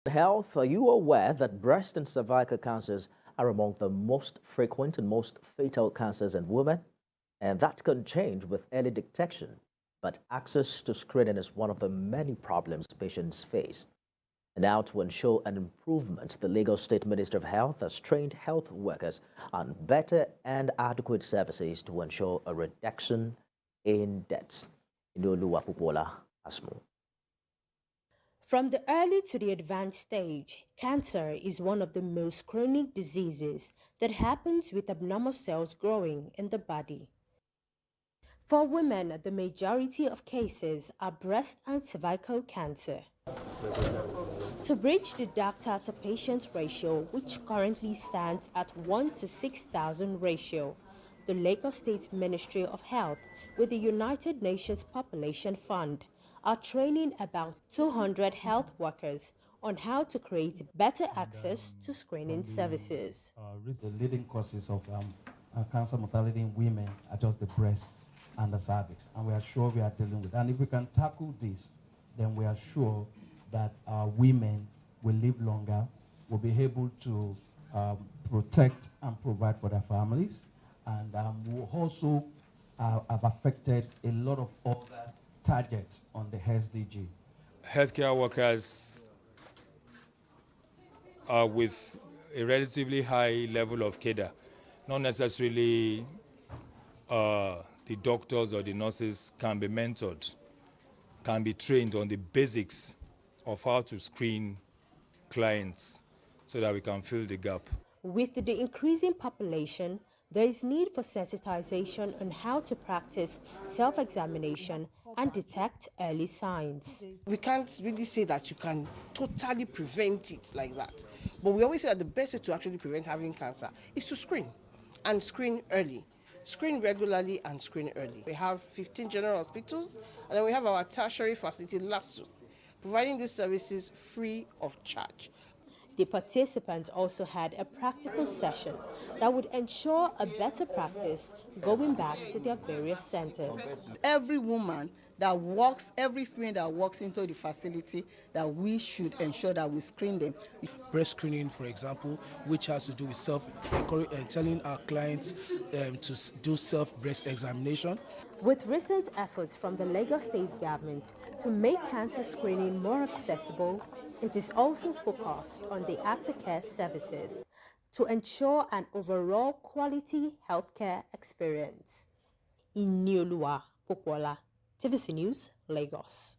Health, are you aware that breast and cervical cancers are among the most frequent and most fatal cancers in women? And that can change with early detection. But access to screening is one of the many problems patients face. And now, to ensure an improvement, the Lagos State Minister of Health has trained health workers on better and adequate services to ensure a reduction in deaths. Inoluwa Pupola has more. From the early to the advanced stage, cancer is one of the most chronic diseases that happens with abnormal cells growing in the body. For women, the majority of cases are breast and cervical cancer. To bridge the doctor to patient ratio, which currently stands at 1 to 6,000 ratio, the Lagos State Ministry of Health with the United Nations Population Fund are training about 200 health workers on how to create better access to screening services. The leading causes of cancer mortality in women are just the breast and the cervix, and we are sure we are dealing with. And if we can tackle this, then we are sure that our women will live longer, will be able to protect and provide for their families, and will also have affected a lot of other targets on the SDG. Healthcare workers are with a relatively high level of cadre, not necessarily the doctors or the nurses can be mentored, can be trained on the basics of how to screen clients so that we can fill the gap. With the increasing population, there is need for sensitization on how to practice self-examination and detect early signs. We can't really say that you can totally prevent it like that. But we always say that the best way to actually prevent having cancer is to screen, and screen early. Screen regularly and screen early. We have 15 general hospitals, and then we have our tertiary facility, LASUTH, providing these services free of charge. The participants also had a practical session that would ensure a better practice going back to their various centers. Every woman that walks, every female that walks into the facility, that we should ensure that we screen them. Breast screening, for example, which has to do with telling our clients to do self-breast examination. With recent efforts from the Lagos State government to make cancer screening more accessible, it is also focused on the aftercare services to ensure an overall quality healthcare experience. Inoluwa Popola, TVC News, Lagos.